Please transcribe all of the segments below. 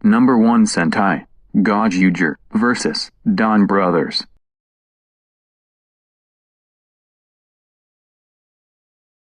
No.1 Sentai, Gozyuger vs. Donbrothers.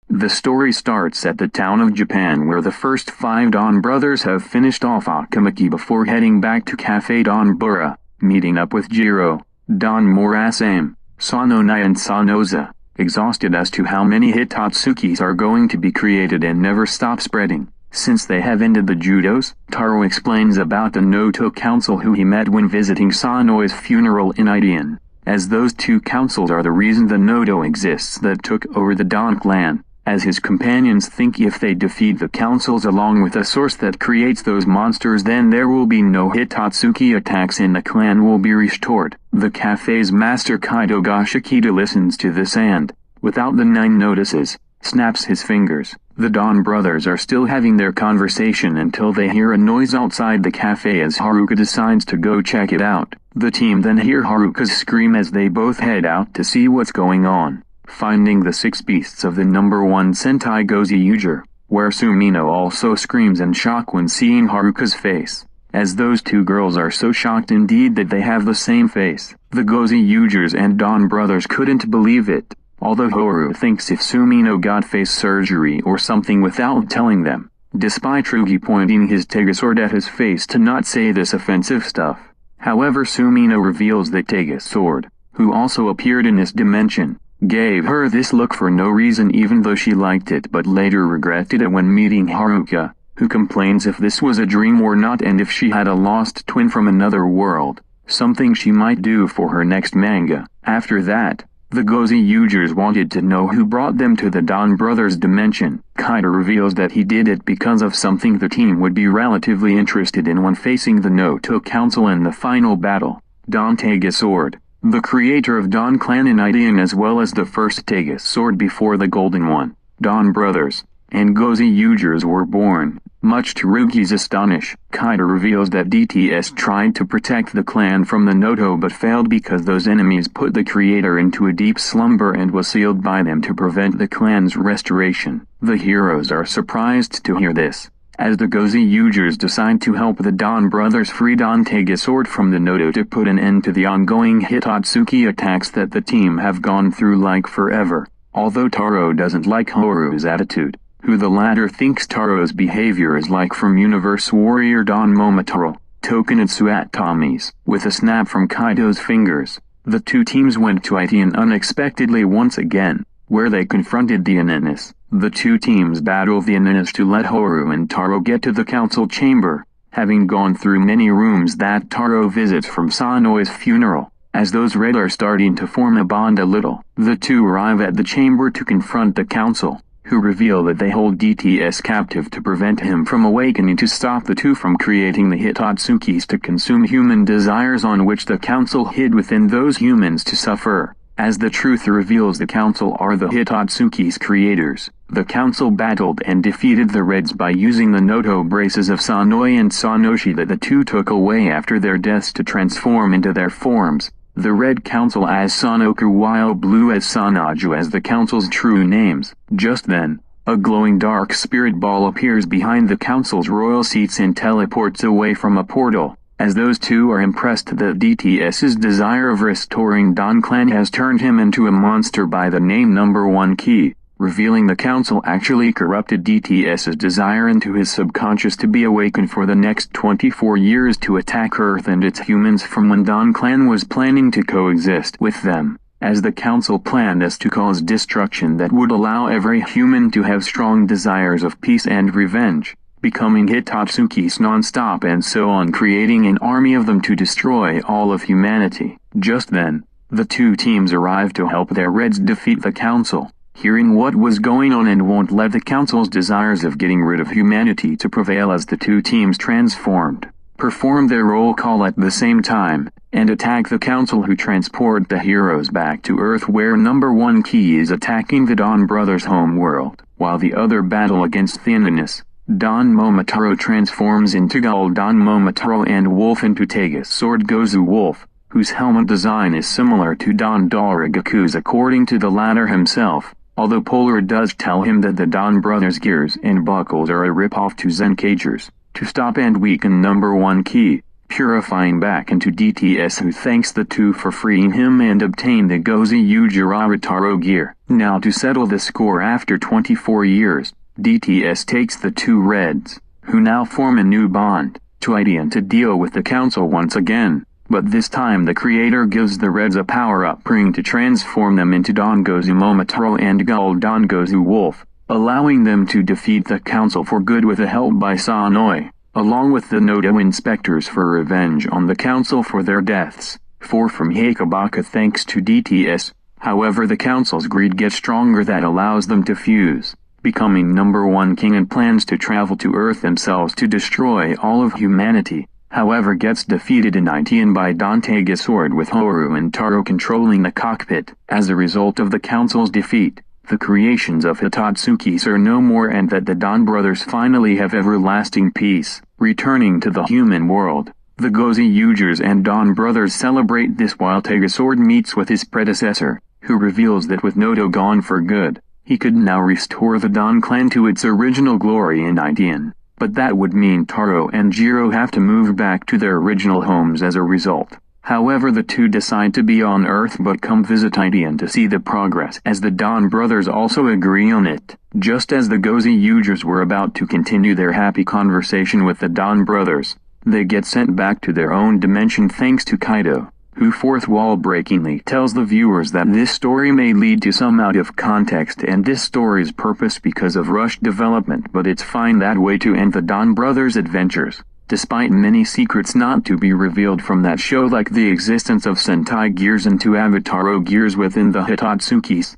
The story starts at the town of Japan where the first 5 Donbrothers have finished off Akimaki before heading back to Cafe Donbura, meeting up with Jiro, Don Morasame, Sonona and Sonoya, exhausted as to how many Hitatsukis are going to be created and never stop spreading. Since they have ended the judos, Taro explains about the Noto Council who he met when visiting Sonoi's funeral in Ideon, as those 2 councils are the reason the Noto exists that took over the Don clan, as his companions think if they defeat the councils along with the source that creates those monsters then there will be no Hitatsuki attacks and the clan will be restored. The cafe's master Kaido Gashikita listens to this and, without the 9 notices, snaps his fingers. The Donbrothers are still having their conversation until they hear a noise outside the cafe as Haruka decides to go check it out. The team then hear Haruka's scream as they both head out to see what's going on, finding the 6 beasts of the No.1 Sentai Gozyuger, where Sumino also screams in shock when seeing Haruka's face, as those 2 girls are so shocked indeed that they have the same face. The Gozyugers and Donbrothers couldn't believe it, although Hoeru thinks if Sumino got face surgery or something without telling them, despite Ryugi pointing his TegaSword at his face to not say this offensive stuff. However, Sumino reveals that TegaSword, who also appeared in this dimension, gave her this look for no reason even though she liked it but later regretted it when meeting Haruka, who complains if this was a dream or not and if she had a lost twin from another world, something she might do for her next manga. After that, the Gozyugers wanted to know who brought them to the Donbrothers dimension. Kaido reveals that he did it because of something the team would be relatively interested in when facing the Noto Council in the final battle. Don TegaSword, the creator of Don Clan in Ideon as well as the first TegaSword before the Golden One, Donbrothers, and Gozyugers were born. Much to Ryugi's astonish, Kaido reveals that DTS tried to protect the clan from the Noto but failed because those enemies put the creator into a deep slumber and was sealed by them to prevent the clan's restoration. The heroes are surprised to hear this, as the Gozyugers decide to help the Donbrothers free Don TegaSword from the Noto to put an end to the ongoing Hitatsuki attacks that the team have gone through like forever. Although Taro doesn't like Hoeru's attitude, who the latter thinks Taro's behavior is like from Universe Warrior Don Momotaro, Tokenitsu at Tommy's. With a snap from Kaido's fingers, the 2 teams went to Ideon unexpectedly once again, where they confronted the Ananas. The 2 teams battle the Ananas to let Hoeru and Taro get to the council chamber, having gone through many rooms that Taro visits from Sonoi's funeral. As those Red are starting to form a bond a little, the 2 arrive at the chamber to confront the council, who reveal that they hold DTS captive to prevent him from awakening to stop the 2 from creating the Hitatsukis to consume human desires on which the council hid within those humans to suffer. As the truth reveals the council are the Hitatsukis' creators, the council battled and defeated the Reds by using the Noto Braces of Sonoi and Sonoshi that the 2 took away after their deaths to transform into their forms. The Red Council as Sonokyu while Blue as Sonaju as the Council's true names. Just then, a glowing dark spirit ball appears behind the Council's royal seats and teleports away from a portal, as those 2 are impressed that DTS's desire of restoring Don Clan has turned him into a monster by the name No.1 Key, revealing the Council actually corrupted DTS's desire into his subconscious to be awakened for the next 24 years to attack Earth and its humans from when Don Clan was planning to coexist with them, as the Council planned is to cause destruction that would allow every human to have strong desires of peace and revenge, becoming Hitatsukis non-stop and so on, creating an army of them to destroy all of humanity. Just then, the 2 teams arrive to help their Reds defeat the Council, hearing what was going on and won't let the Council's desires of getting rid of humanity to prevail as the 2 teams transformed, perform their roll call at the same time, and attack the Council who transport the heroes back to Earth where No.1 Key is attacking the Donbrothers' home world. While the other battle against the Ananas, Don Momotaro transforms into GolDon Momotaro and Wolf into TegaSword GozyuWolf, whose helmet design is similar to Don Dorigaku's according to the latter himself, although Polar does tell him that the Donbrothers' gears and buckles are a rip-off to Zenkaiger's. to stop and weaken No.1 key, purifying back into DTS, who thanks the two for freeing him and obtain the Gozyuger gear. Now to settle the score after 24 years, DTS takes the two Reds, who now form a new bond, to Ideon to deal with the council once again, but this time the creator gives the Reds a power-up ring to transform them into Don Gozyu Momotaro and GolDon GozyuWolf, allowing them to defeat the council for good with the help by Sonoi, along with the Noto inspectors for revenge on the council for their deaths, 4 from Hakabaka thanks to DTS. However, the council's greed gets stronger, that allows them to fuse, becoming No.1 king, and plans to travel to Earth themselves to destroy all of humanity. However, gets defeated in Ideon by TegaSword, with Hoeru and Taro controlling the cockpit. As a result of the council's defeat, the creations of Hitatsukis are no more, and that the Donbrothers finally have everlasting peace, returning to the human world. The Gozyugers and Donbrothers celebrate this while TegaSword meets with his predecessor, who reveals that with Noto gone for good, he could now restore the Don clan to its original glory in Ideon. But that would mean Taro and Jiro have to move back to their original homes as a result. However, the two decide to be on Earth but come visit Ideon to see the progress, as the Donbrothers also agree on it. Just as the Gozyugers were about to continue their happy conversation with the Donbrothers, they get sent back to their own dimension thanks to Kaido, who fourth wall breakingly tells the viewers that this story may lead to some out of context and this story's purpose because of rushed development, but it's fine that way to end the Donbrothers' adventures. Despite many secrets not to be revealed from that show, like the existence of Sentai gears and 2 Avataro gears within the Hitatsukis.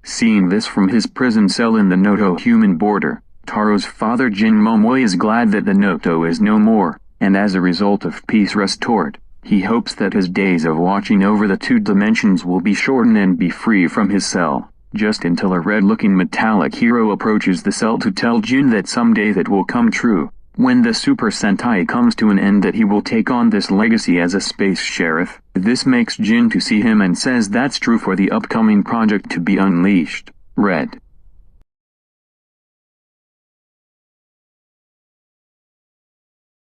Seeing this from his prison cell in the Noto human border, Taro's father Jin Momoe is glad that the Noto is no more, and as a result of peace restored, he hopes that his days of watching over the 2 dimensions will be shortened and be free from his cell. Just until a red-looking metallic hero approaches the cell to tell Jin that someday that will come true, when the Super Sentai comes to an end, that he will take on this legacy as a space sheriff. This makes Jin to see him and says that's true for the upcoming project to be unleashed. Red.